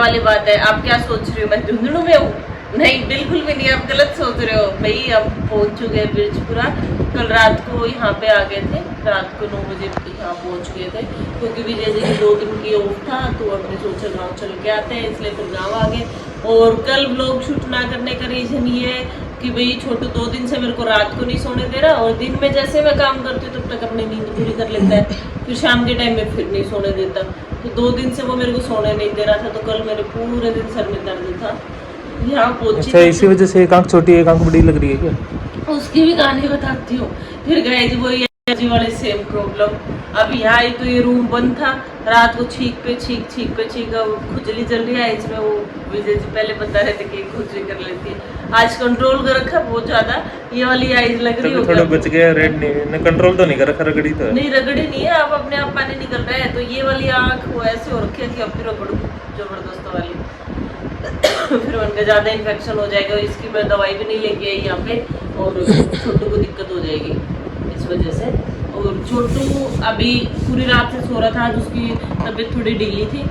वाली बात है। आप क्या सोच रहे हो मैं धुंधलू में हूँ? नहीं, बिल्कुल भी नहीं, आप गलत सोच रहे हो भाई। अब पहुंच चुके हैं बिरजपुरा। कल रात को यहाँ पे आ गए थे, रात को 9 बजे यहाँ पहुंच गए थे, क्योंकि विजय जी की 2 दिन की ऑफ था, तो हमने सोचा गाँव चल के आते हैं, इसलिए फिर गाँव आ गए। और कल व्लॉग शूट ना करने का रीजन ये है कि भाई छोटू 2 दिन से मेरे को रात को नहीं सोने दे रहा, और दिन में जैसे मैं काम करती हूँ तब तक अपनी नींद पूरी कर लेता है, फिर शाम के टाइम में फिर नहीं सोने देता। तो 2 दिन से वो मेरे को सोने नहीं दे रहा था, तो कल मेरे पूरे दिन सर में दर्द था। यहाँ पहुंची। अच्छा, इसी वजह से एक आंख छोटी एक आंख बड़ी लग रही है क्या? उसकी भी कहानी बताती हूँ। फिर गए जी वो एलर्जी वाले सेम प्रॉब्लम। अब यहाँ आई तो ये रूम बंद था, रात को छींक पे छींक खुजली चल रही है इसमें। वो विजय जी पहले बता रहे थे कि खुजली कर लेती है, आज कंट्रोल कर रखा बहुत ज्यादा। ये वाली आइज लग रही है थोड़ा बच गया, रेड नहीं कंट्रोल तो नहीं कर रखा, रगड़ी तो नहीं, रगड़ी नहीं है, अब अपने आप पानी निकल रहा है। तो ये वाली आँख वो ऐसे हो रखी है कि अब फिर रगड़ू जबरदस्त वाली फिर उनका ज़्यादा इन्फेक्शन हो जाएगा। इसकी मैं दवाई भी नहीं लेके आई यहाँ पे, और छोटू को दिक्कत हो जाएगी इस वजह से। और छोटू अभी पूरी रात से सो रहा था, आज उसकी तबीयत थोड़ी ढीली थी,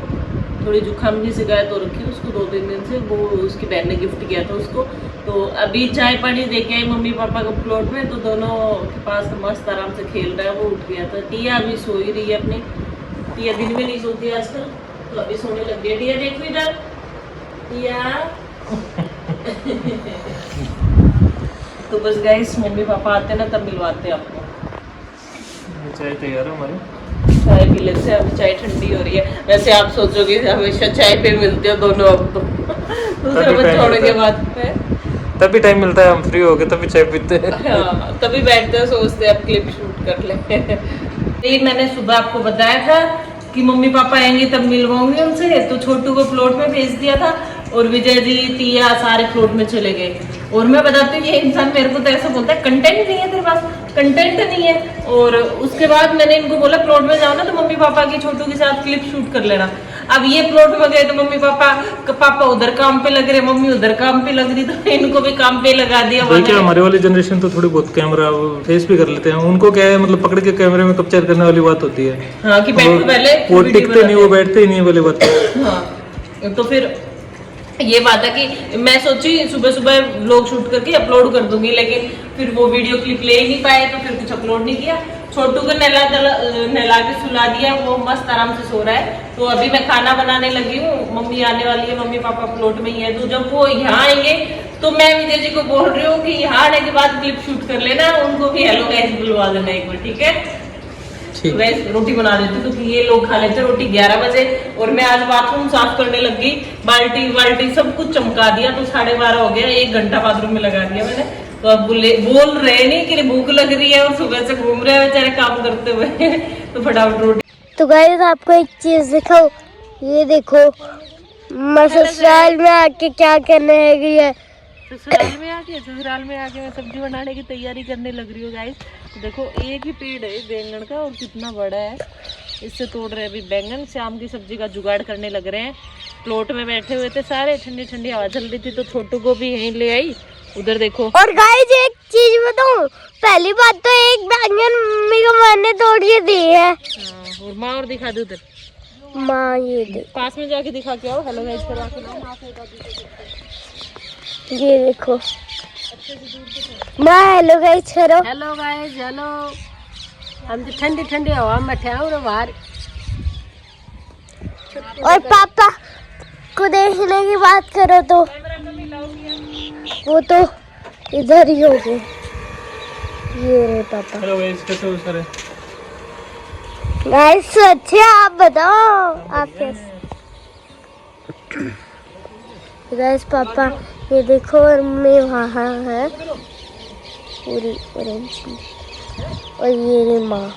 थोड़ी जुकाम की शिकायत हो रखी है उसको 2-3 दिन से। वो उसकी बहन ने गिफ्ट किया था उसको। तो अभी चाय पानी दे के आई मम्मी पापा को प्लॉट में, तो दोनों के पास मस्त आराम से खेल रहा है। वो उठ गया था। टिया अभी सो ही रही है अपनी। टिया दिन में नहीं सोती आजकल, तो अभी सोने लग गई। टिया देखो इधर, टिया तो बस गाइस, मम्मी पापा आते ना तब मिलवाते हैं आपको। चाय तैयार है हमारी, चाय पी लेते हैं। अभी चाय ठंडी हो रही है। वैसे आप सोचोगे हमेशा चाय पे मिलते हो दोनों, अब तो दूसरे बच्चों के बाद पे तभी टाइम मिलता है, हम फ्री हो गए तभी चाय पीते हैं। हाँ, तभी बैठते हैं, सोचते हैं अब क्लिप शूट कर ले। ये मैंने सुबह आपको बताया था कि मम्मी पापा आएंगे तब मिलवाऊंगी उनसे, तो छोटू को प्लॉट में भेज दिया था, और विजय जी तिया सारे प्लॉट में चले गए। और मैं बताती हूँ ये इंसान मेरे को तो ऐसा बोलता है, कंटेंट नहीं है तेरे पास, कंटेंट नहीं है। और उसके बाद मैंने इनको बोला प्लॉट में जाओ ना तो मम्मी पापा की छोटू के साथ क्लिप शूट कर लेना। अब ये प्लॉट में गए तो मम्मी पापा उधर काम पे लग रहे, मम्मी उधर काम पे लग रही, तो इनको भी काम पे लगा दिया। क्या हमारे वाली जनरेशन तो थोड़ी बहुत कैमरा फेस भी कर लेते हैं, उनको क्या है मतलब पकड़ के कैमरे में कैप्चर करने वाली बात होती है। हाँ, कि बैठो पहले, वो टिकते नहीं, वो बैठते ही नहीं वाली बात। हाँ, तो फिर ये बात है कि मैं सोची सुबह सुबह व्लॉग शूट करके अपलोड कर दूंगी, लेकिन फिर वो वीडियो क्लिप ले ही नहीं पाए, तो फिर कुछ अपलोड नहीं किया। छोटू को नहला के सुला दिया, वो मस्त आराम से सो रहा है। तो अभी मैं खाना बनाने लगी हूँ, मम्मी आने वाली है, मम्मी पापा प्लॉट में ही है। तो जब वो यहाँ आएंगे तो मैं विजय जी को बोल रही हूँ कि यहाँ आने के बाद क्लिप शूट कर लेना, उनको भी हेलो गाइस बुलवा देना एक बार, ठीक है? वैसे रोटी बना देती हूँ तो ये लोग खा लेते रोटी 11 बजे, और मैं आज बाथरूम साफ करने लग गई, बाल्टी सब कुछ चमका दिया, तो 12:30 हो गया। 1 घंटा बाथरूम में लगा दिया मैंने। तो अब बोल रहे नहीं कि भूख लग रही है, और सुबह से घूम रहे हैं बेचारे काम करते हुए तो फटाफट रोटी। तो गाइस आपको एक चीज दिखाऊं, ये देखो मैं ससुराल में आके क्या करने लगी है। ससुराल में आके मैं सब्जी बनाने की तैयारी करने लग रही हूँ गाइस। देखो एक ही पेड़ है बैंगन का, और कितना बड़ा है, इससे तोड़ रहे हैं अभी बैंगन। शाम की सब्जी का जुगाड़ करने लग रहे हैं। प्लॉट में बैठे हुए थे सारे, ठंडी ठंडी हवा चल रही थी, तो छोटू को भी यहीं ले आई। उधर देखो। और गाइस एक चीज बताऊं, पहली बात तो एक बैंगन मम्मी को मैंने तोड़ के दी है। और माँ और दिखा दे उधर, माँ ये दे, पास में जाके दिखा के आओ, हेलो गाइस करवा के लाओ। ये देखो माँ, हेलो गाइस करो। Hello guys, hello. हम तो ठंडी ठंडी हवा में बैठे हैं बाहर। और पापा को देखने की बात करो तो वो तो इधर ही हो गए। ये रहे पापा। हेलो गाइस, कैसे हो सारे? गाइस अच्छे, आप बताओ आप कैसे? गाइस पापा ये देखो, और मैं वहाँ है पूरी ऑरेंज, और ये रे माँ।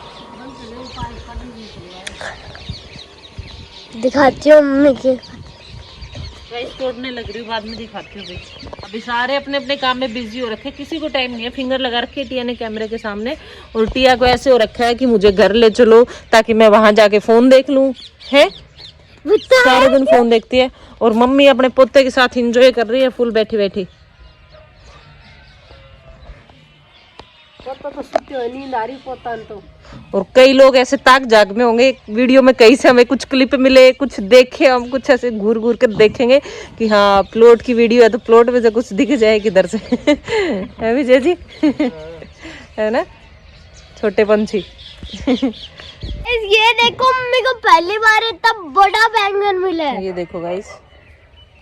दिखाती हूँ मम्मी के। तोड़ने लग रही हूँ, बाद में दिखाती हूँ भाई। अभी सारे अपने अपने काम में बिजी हो रखे, किसी को टाइम नहीं है। फिंगर लगा रखे टिया ने कैमरे के सामने, और टिया को ऐसे हो रखा है कि मुझे घर ले चलो ताकि मैं वहां जाके फोन देख लूं। है सारे दिन फोन देखती है, और मम्मी अपने पोते के साथ एंजॉय कर रही है फुल बैठी बैठी। तो सुते हो नींद आ रही पोता तो। और कई लोग ऐसे ताक जाग में होंगे वीडियो में, कहीं से हमें कुछ क्लिप मिले, कुछ देखे, हम कुछ ऐसे घूर घूर कर देखेंगे कि हाँ प्लॉट की वीडियो है तो प्लॉट में से कुछ दिख जाए किधर से। है विजय जी? है ना छोटे पंछी। ये देखो मम्मी को पहली बार इतना बड़ा बैंगन मिला है। ये देखो गाइस,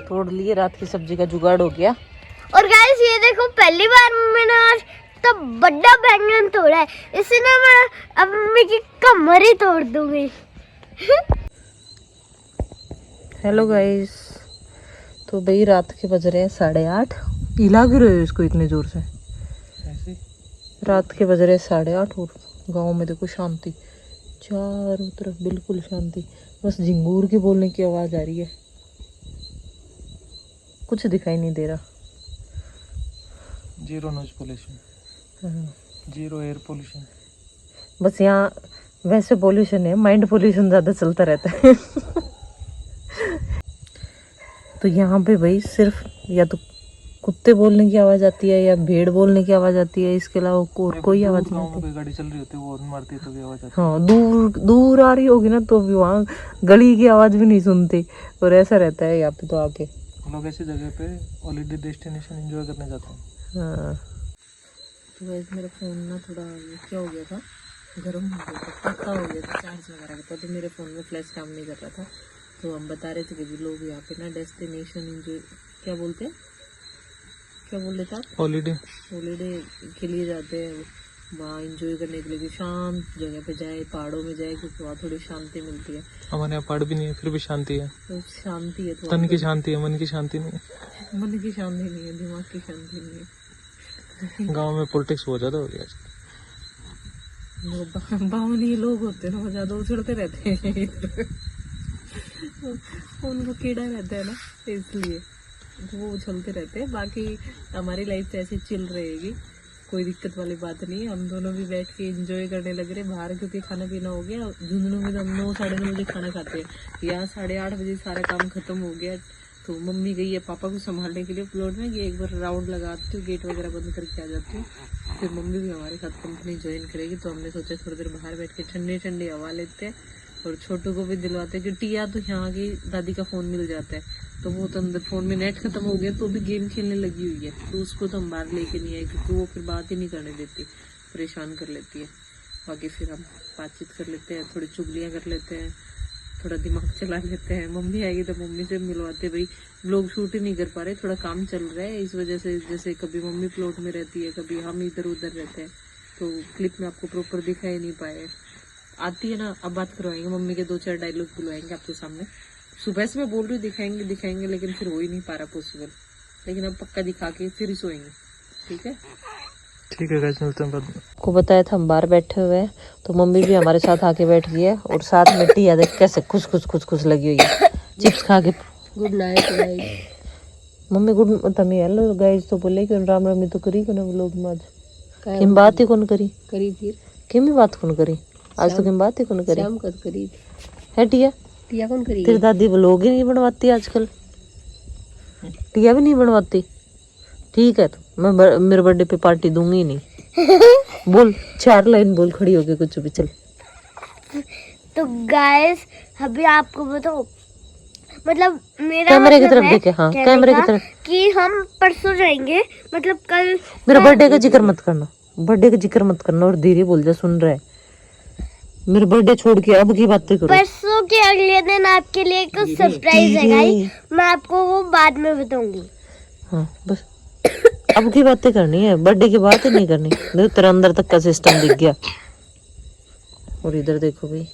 तोड़ लिए, रात की सब्जी का जुगाड़ हो गया। और गाइस ये देखो पहली बार मम्मी ने आज तो बड़ा बैंगन तोड़ा है, इसे ना मैं अब मम्मी की कमर ही तोड़ दूंगी। हेलो गाइस, तो भाई रात के बज रहे हैं 8:30। पिला क्यों रहे हो इसको इतने जोर से? ऐसे रात के बज रहे 8:30 और गांव में देखो शांति, चारों तरफ बिल्कुल शांति, बस झिंगूर के बोलने की आवाज आ रही है, कुछ दिखाई नहीं दे रहा। Zero noise pollution, zero air pollution. बस यहाँ वैसे पोल्यूशन है, माइंड पोल्यूशन ज्यादा चलता रहता है। तो यहाँ पे भाई सिर्फ या तो कुत्ते बोलने की आवाज आती है या भेड़ बोलने की आवाज आती है, इसके अलावा कोई आवाज नहीं आती। कोई गाड़ी चल रही होती है वो हॉर्न मारती है तो भी आवाज आती है। हाँ, दूर दूर आ रही होगी ना तो भी वहाँ गली की आवाज भी नहीं सुनती, और ऐसा रहता है यहाँ पे तो आके। लोग ऐसी जगह पे हॉलीडे डेस्टिनेशन एंजॉय करने जाते हैं। हाँ, तो वैसे मेरा फ़ोन ना थोड़ा क्या हो गया था, गर्म हो गया था, पक्का हो गया था, चार्ज लगा रखा था, तो मेरे फ़ोन में फ्लैश काम नहीं कर रहा था। तो हम बता रहे थे कि लोग यहाँ पे ना डेस्टिनेशन एंजॉय, क्या बोलते हैं, क्या बोल रहे थे आप? हॉलीडे हॉलीडे के लिए जाते हैं वहाँ एंजॉय करने के लिए, कि शांत जगह पे जाए, पहाड़ों में जाए, क्योंकि वहाँ थोड़ी शांति मिलती है। हमारे यहाँ पहाड़ भी नहीं है फिर भी शांति है। तो शांति है, तन की शांति है, मन की शांति नहीं है। मन की शांति नहीं है, दिमाग की शांति नहीं है। गांव में पॉलिटिक्स बहुत ज्यादा हो गया। बावनी लोग होते हैं ना, वो ज्यादा उछलते रहते हैं। उनको कीड़ा रहता है ना, इसलिए तो वो उछलते रहते हैं। बाकी हमारी लाइफ तो ऐसे चिल रहेगी, कोई दिक्कत वाली बात नहीं है। हम दोनों भी बैठ के एंजॉय करने लग रहे बाहर, क्योंकि खाना पीना हो गया। झुंझुनू में तो हम 9 साढ़े 9 बजे खाना खाते हैं, यहाँ 8:30 बजे सारा काम खत्म हो गया। तो मम्मी गई है पापा को संभालने के लिए प्लॉट में, कि एक बार राउंड लगाती हूँ, गेट वगैरह बंद करके आ जाती हूँ, फिर मम्मी भी हमारे साथ कंपनी ज्वाइन करेगी। तो हमने सोचा थोड़ी देर बाहर बैठ के ठंडी ठंडी हवा लेते हैं, और छोटू को भी दिलवाते हैं कि टिया तो यहाँ की दादी का फ़ोन मिल जाता है, तो वो तो अंदर फ़ोन में नेट खत्म हो गया तो भी गेम खेलने लगी हुई है। तो उसको तो हम बाहर लेके नहीं आए, क्योंकि वो फिर बात ही नहीं करने देती, परेशान कर लेती है। बाकी फिर हम बातचीत कर लेते हैं, थोड़ी चुगलियाँ कर लेते हैं, थोड़ा दिमाग चला लेते हैं। मम्मी आएगी तो मम्मी से मिलवाते, भाई लोग शूट ही नहीं कर पा रहे, थोड़ा काम चल रहा है इस वजह से। जैसे कभी मम्मी प्लॉट में रहती है, कभी हम इधर उधर रहते हैं, तो क्लिप में आपको प्रॉपर दिखाई नहीं पाए। आती है ना, अब बात करवाएंगे मम्मी के, 2-4 डायलॉग बुलवाएंगे आपके सामने। सुबह से मैं बोल रही हूँ दिखाएंगे, लेकिन फिर हो ही नहीं पा रहा पॉसिबल। लेकिन अब पक्का दिखा के फिर ही सोएंगे, ठीक है? ठीक है गाइस, मिलते हैं बाद में। को बताया था हम बाहर बैठे हुए हैं, तो मम्मी भी हमारे साथ आके बैठ गई है, और साथ में टिया देख कैसे खुश लगी हुई है, चिप्स खा के। Good night guys. Mummy good तमी हेलो गाइस तो बोले कि राम राम तो करी को ना लोग में आज किम बात ही कौन करी फिर किम ही बात कौन करी आज, तो किम बात ही कौन करी शाम कद करी है टिया? टिया कौन करी? तेरी दादी व्लॉग ही नहीं बनवाती आजकल, टिया भी नहीं बनवाती। ठीक है, तो मैं मेरे बर्थडे पे पार्टी दूंगी नहीं। बोल 4 लाइन बोल खड़ी होके कुछ भी, चल। तो गाइस अभी आपको बताओ, मतलब मेरा कैमरे की मतलब तरफ है देखे, हाँ कहने कैमरे की का तरफ। कि हम परसों जाएंगे, मतलब कल। मेरा बर्थडे का जिक्र मत करना, बर्थडे का जिक्र मत करना, और धीरे बोल जा, सुन रहा है। मेरे बर्थडे छोड़ के अब की बातें करो। परसों के अगले दिन आपके लिए कुछ सरप्राइज है गाइस, मैं आपको वो बाद में बताऊंगी। हाँ बस अब की बातें करनी है, बर्थडे की बात ही नहीं करनी। देखो तेरा अंदर तक का सिस्टम दिख गया। और इधर देखो भाई,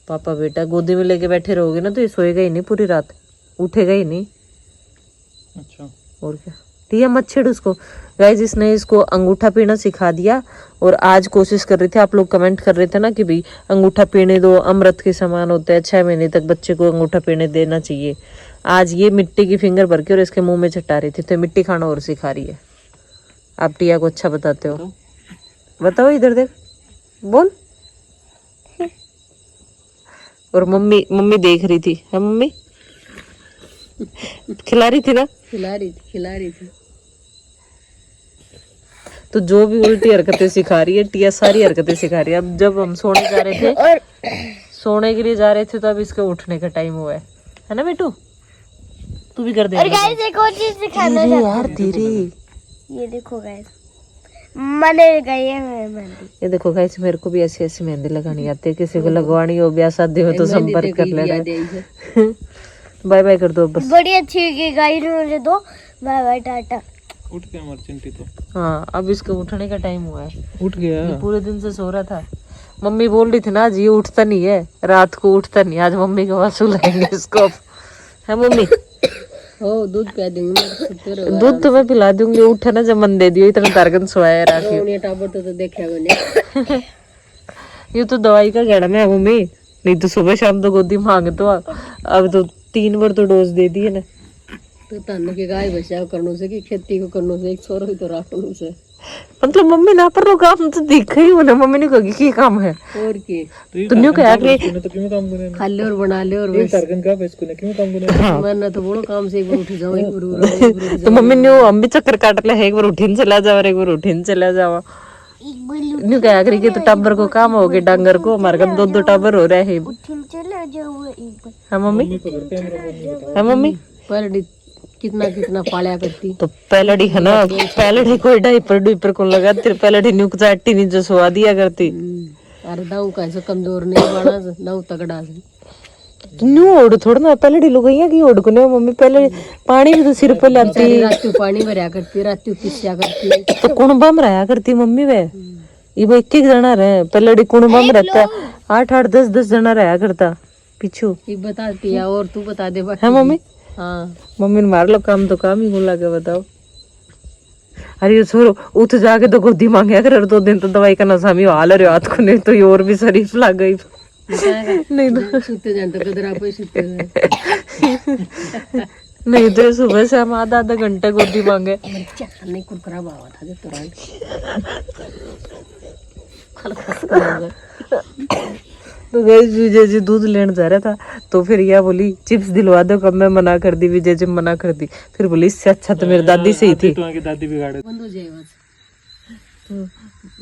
पापा बेटा गोदी में लेके बैठे रहोगे ना तो ये सोएगा ही नहीं पूरी रात, उठेगा ही नहीं। अच्छा, और क्या, टिया मत छेड़ उसको। गाइज इसने इसको अंगूठा पीना सिखा दिया, और आज कोशिश कर रहे थे, आप लोग कमेंट कर रहे थे ना कि भाई अंगूठा पीने दो, अमृत के समान होता है, 6 महीने तक बच्चे को अंगूठा पीने देना चाहिए। आज ये मिट्टी की फिंगर भर के और इसके मुंह में चटा रही थी, तो मिट्टी खाना और सिखा रही है। आप टिया को अच्छा बताते हो, बताओ इधर देख, बोल। और मम्मी देख रही थी, है मम्मी खिला रही थी ना, खिला रही थी। तो जो भी उल्टी हरकतें सिखा रही है टिया, सारी हरकतें सिखा रही है। अब जब हम सोने जा रहे थे, और सोने के लिए जा रहे थे, तो अब इसके उठने का टाइम हुआ है ना बेटू? तू भी कर दे और गाइस एक और चीज दिखाना चाहती यार धीरे। हूँ। ये देखो गाइस, मैंने लगाई है मेहंदी। ये देखो गाइस, मेरे को भी ऐसी ऐसी मेहंदी लगानी आती है। किसी को लगवानी हो, ब्याह शादी हो तो संपर्क कर लेना। बाय बाय कर दो बस। बड़ी अच्छी है गाइस, मुझे दो। Bye bye, tata. उठ गया हमारा चिंटी तो। हाँ, अब इसके उठने का टाइम हुआ है। उठ गया। ये पूरे दिन से सो रहा था। मम्मी बोल रही थी ना, आज ये उठता नहीं है, रात को उठता नहीं। आज मम्मी के पास सुलाएंगे इसको। है मम्मी? ओ दूध पिला दूंगी, दूध तो मैं पिला दूंगी। उठे ना, जब मन दे दियो। इतना तारगन सोया राखी। टाबर तो देखा मैंने। ये तो दवाई का गड़ा में है मम्मी, नहीं तो सुबह शाम तो गोदी मांगे तो। अब तो 3 बार तो डोज दे दी है ना। तो तन के गाय बचाव करने से कि खेती को करने से, एक छोरो ही तो राखने से। मतलब मम्मी ना पर काम तो दिखा ही होना। मम्मी ने कही कि काम है और की तुमने क्या तो क्यों काम करे खा ले और बना ले। और बस तारगन का इसको ने क्यों काम करे? मैंने तो बड़ो काम से एक बार उठ जाओ, एक बार उठ जाओ, एक बार उठ तो मम्मी ने हम भी चक्कर काट ले, एक बार उठीन चला जाओ और एक बार उठीन चला जाओ। न्यू क्या करी कि तो टाबर को काम हो गए, डांगर को हमारे घर 2-2 टाबर हो रहे हैं। चले जाओ एक बार। है मम्मी? है मम्मी? पर कितना कितना पाला करती। तो पहलड़ी है ना, पहलड़ी कोई डाइपर डुइपर को लगाती, पहलड़ी न्यू चाटी नहीं जो सुवा दिया करती। अरे दाऊ का ऐसा कमजोर नहीं बना, दाऊ तगड़ा से। न्यू ओढ़ थोड़ा ना, पहलड़ी लोग यहाँ की ओढ़ को नहीं मम्मी। पहले पानी भी तो सिर पर लाती, रात को पानी भरा करती, रात को पिस्या करती। तो कुणबा में रहा करती मम्मी वे। ये वो 1-1 जना रहे, पहलड़ी कुणबा में रहता, 8-8 10-10 जना रहा करता पीछू। ये बताती है, और तू बता दे बाकी। है मम्मी? हाँ मम्मी ने मार लो काम तो काम ही गुला के बताओ। अरे ये छोरो उठ जाके तो गोदी मांगे कर 2 दिन तो दवाई का नशा में हाल रहे हाथ को, नहीं तो ये और भी शरीफ लग गई। नहीं तो सुते जान तो कदरा पे सुते नहीं तो सुबह से हम आधा घंटे गोदी मांगे। नहीं कुरकुरा बाबा था जो तुरंत। तो गई विजय जी दूध लेने जा रहा था, तो फिर यह बोली चिप्स दिलवा दो। कब मैं मना कर दी, विजय जी मना कर दी। फिर बोली इससे अच्छा तो मेरी दादी सही थी। दादी बिगाड़े बंद हो जाए बस। तो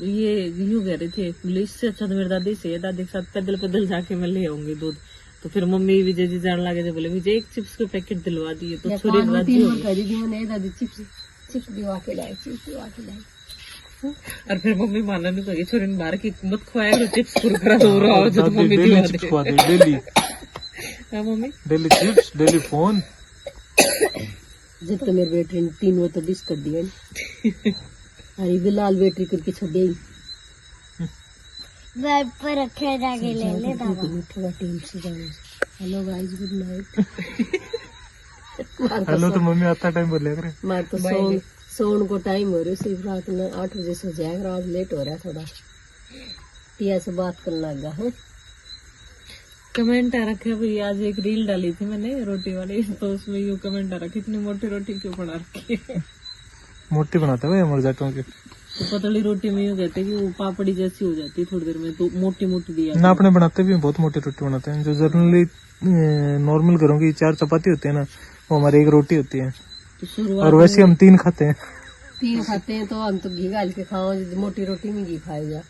ये यूं कह रहे थे, बोले इससे अच्छा तो मेरी दादी सही है, दादी के साथ पैदल पैदल जाके मैं ले आऊंगी दूध। तो फिर मम्मी विजय जी जान लगे थे, बोले विजय एक चिप्स के पैकेट दिलवा दिए तो छोरी राजी हो गई। दीदी मैंने दादी चिप्स दिवा के लाए, चिप्स दिवा के लाए। और फिर मम्मी माना नहीं कही, छोरी ने मार की मत खुआया करो चिप्स कुरकुरा हो रहा हो जो तो मम्मी दिवा दे। खवा दे डेली, हां mummy daily chips, daily phone. जब तो मेरी बेटी ने 3 बोतल बिस्कुट दिए। अरे बिलाल बेटी करके छोड़ गई। बेड पर रखे जाके ले ले दादा। थोड़ा टीम से जाने से। Hello guys, good night. Hello तो मम्मी आता टाइम बोलिया करे। मार तो सोन को टाइम हो रहा है, सिर्फ रात में 8 बजे सो जाएगा। आज लेट हो रहा है थोड़ा, टिया से बात करने लगा है। कमेंट आ रखे भाई, आज एक रील डाली थी मैंने रोटी वाली, तो उसमें यूं कमेंट आ रखी, इतनी मोटी रोटी क्यों बना रखी है? मोटी बनाते हैं मर जाटों के। तो पतली रोटी में यूं कहते हैं कि वो पापड़ी जैसी हो जाती है थोड़ी देर में, तो मोटी मोटी दिया ना अपने बनाते भी हैं, बहुत मोटी रोटी बनाते हैं। जो जनरली नॉर्मल घरों की 4 चपाती होती है ना, वो हमारी 1 रोटी होती है। तो शुरुआत और वैसे हम 3 खाते हैं। 3 खाते हैं तो हम तो घी डाल के खाओ, मोटी रोटी में घी खाएगा।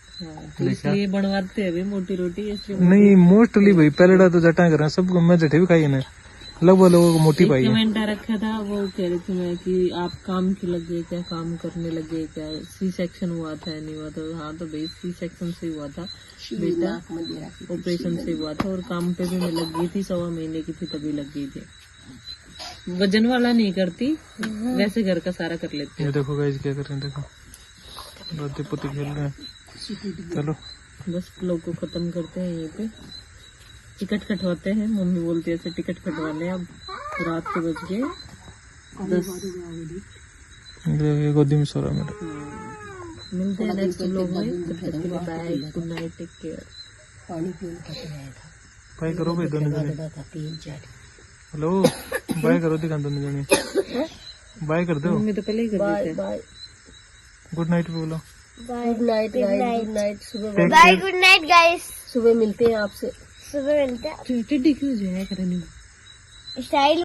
तो इसलिए बनवाते हैं भी मोटी रोटी इसलिए। नहीं मोस्टली भाई पहले तो जटा कर सब मैं जटे भी खाई है, लगभग लोगों को मोटी पाई है। कमेंट आ रखा था, वो कह रही थी मैं कि आप काम की लगे क्या, काम करने लगे क्या, सी सेक्शन हुआ था या नहीं हुआ था? हाँ तो भाई सी सेक्शन से हुआ था बेटा, ऑपरेशन से हुआ था। और काम पे भी मैं लग गई थी, 1.25 महीने की थी तभी लग गई थी। वजन वाला नहीं करती, वैसे घर का सारा कर लेती। ये देखो गाइस क्या कर रहे हैं, देखो दादी पोती खेल रहे हैं। चलो बस लोग को खत्म करते हैं यहीं पे। टिकट कटवाते हैं, मम्मी बोलती है ऐसे टिकट कटवा लें। अब रात के बज गए 10। ये गोदी में सो रहा है मेरा। मिलते हैं नेक्स्ट व्लॉग में, तब तक के लिए bye, good night, take care. पानी पीने का तो आया था, बाय करो भाई दोनों जने। था 3-4। हेलो बाय करो दिखा दोनों जने, बाय कर दो। मम्मी तो पहले ही कर बाय देते हैं। बाय गुड नाइट बोलो। Good night guys, good night. सुबह बाय, गुड नाइट गाइस। सुबह मिलते हैं आपसे। सुबह मिलते हैं। टिड्डी क्यों जो है करने स्टाइल